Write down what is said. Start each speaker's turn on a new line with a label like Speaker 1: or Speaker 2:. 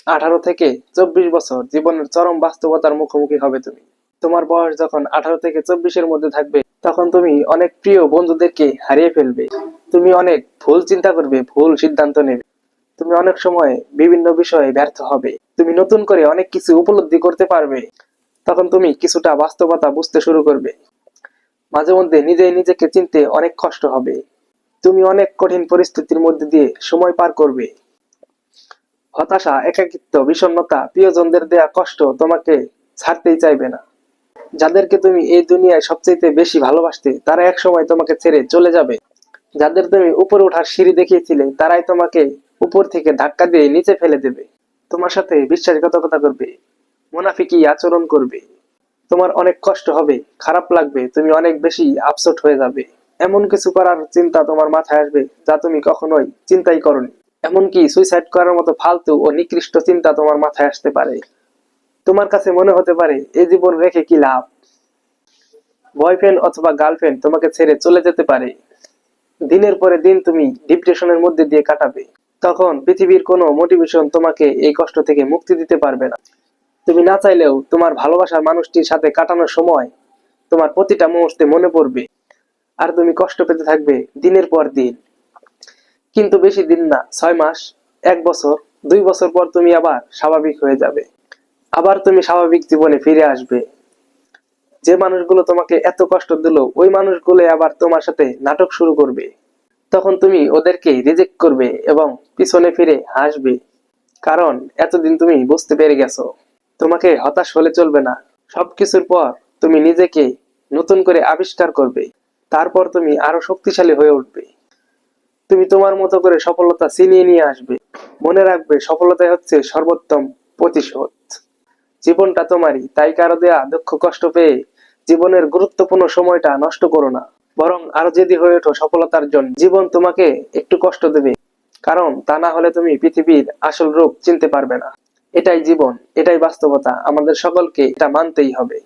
Speaker 1: 18 থেকে 24 বছর জীবনের চরম বাস্তবতার মুখোমুখি হবে তুমি। তোমার বয়স যখন 18 থেকে 24-এর মধ্যে থাকবে, তখন তুমি অনেক প্রিয় বন্ধুদেরকে হারিয়ে ফেলবে। তুমি অনেক ভুল চিন্তা করবে, ভুল সিদ্ধান্ত নেবে। তুমি অনেক সময় বিভিন্ন বিষয়ে ব্যর্থ হবে। তুমি নতুন করে অনেক কিছু উপলব্ধি করতে পারবে। তখন তুমি কিছুটা বাস্তবতা বুঝতে শুরু করবে। মাঝে মধ্যে নিজেই নিজেকে চিনতে অনেক কষ্ট হবে। তুমি অনেক কঠিন পরিস্থিতির মধ্যে দিয়ে সময় পার করবে। হতাশা, একাকিত্ব, বিষণ্ণতা, প্রিয়জনদের দেয়া কষ্ট তোমাকে ছাড়তেই চাইবে না। যাদেরকে তুমি এই দুনিয়ায় সবচেয়ে বেশি ভালোবাসতে, তারা একসময় তোমাকে ছেড়ে চলে যাবে। যাদের তুমি উপরে ওঠার সিঁড়ি দেখিয়েছিলে, তারাই তোমাকে উপর থেকে ধাক্কা দিয়ে নিচে ফেলে দেবে। তোমার সাথে বিশ্বাসঘাতকতা করবে, মুনাফিকি আচরণ করবে। তোমার অনেক কষ্ট হবে, খারাপ লাগবে, তুমি অনেক বেশি আপসেট হয়ে যাবে। এমন কিছু করার চিন্তা তোমার মাথায় আসবে যা তুমি কখনোই চিন্তাই করনি। এমনকি সুইসাইড করার মতো ফালতু ও নিকৃষ্ট চিন্তা তোমার মাথায় আসতে পারে। তোমার কাছে মনে হতে পারে এই জীবন রেখে কি লাভ। বয়ফ্রেন্ড অথবা গার্লফ্রেন্ড তোমাকে ছেড়ে চলে যেতে পারে। দিনের পরে দিন তুমি ডিপ্রেশনের মধ্যে দিয়ে কাটাবে। তখন পৃথিবীর কোনো মোটিভেশন তোমাকে এই কষ্ট থেকে মুক্তি দিতে পারবে না। তুমি না চাইলেও তোমার ভালোবাসার মানুষটির সাথে কাটানোর সময় তোমার প্রতিটা মুহূর্তে মনে পড়বে। আর তুমি কষ্ট পেতে থাকবে দিনের পর দিন। কিন্তু বেশি দিন না, 6 মাস, 1 বছর, 2 বছর পর তুমি আবার স্বাভাবিক হয়ে যাবে। আবার তুমি স্বাভাবিক জীবনে ফিরে আসবে। যে মানুষগুলো তোমাকে এত কষ্ট দিল, ওই মানুষগুলো আবার তোমার সাথে নাটক শুরু করবে। তখন তুমি ওদেরকে রিজেক্ট করবে এবং পিছনে ফিরে হাসবে। কারণ এতদিন তুমি বুঝতে পেরে গেছো, তোমাকে হতাশ হলে চলবে না। সবকিছুর পর তুমি নিজেকে নতুন করে আবিষ্কার করবে। তারপর তুমি আরো শক্তিশালী হয়ে উঠবে। তুমি তোমার মতো করে সফলতা ছিনিয়ে নিয়ে আসবে। মনে রাখবে, সফলতাই হচ্ছে সর্বোত্তম প্রতিশোধ। জীবনটা তোমারই, তাই কারো দেয়া দুঃখ কষ্ট পেয়ে জীবনের গুরুত্বপূর্ণ সময়টা নষ্ট করো না। বরং আরো জেদি হয়ে ওঠো সফলতার জন্য। জীবন তোমাকে একটু কষ্ট দেবে, কারণ তা না হলে তুমি পৃথিবীর আসল রূপ চিনতে পারবে না। এটাই জীবন, এটাই বাস্তবতা, আমাদের সকলকে এটা মানতেই হবে।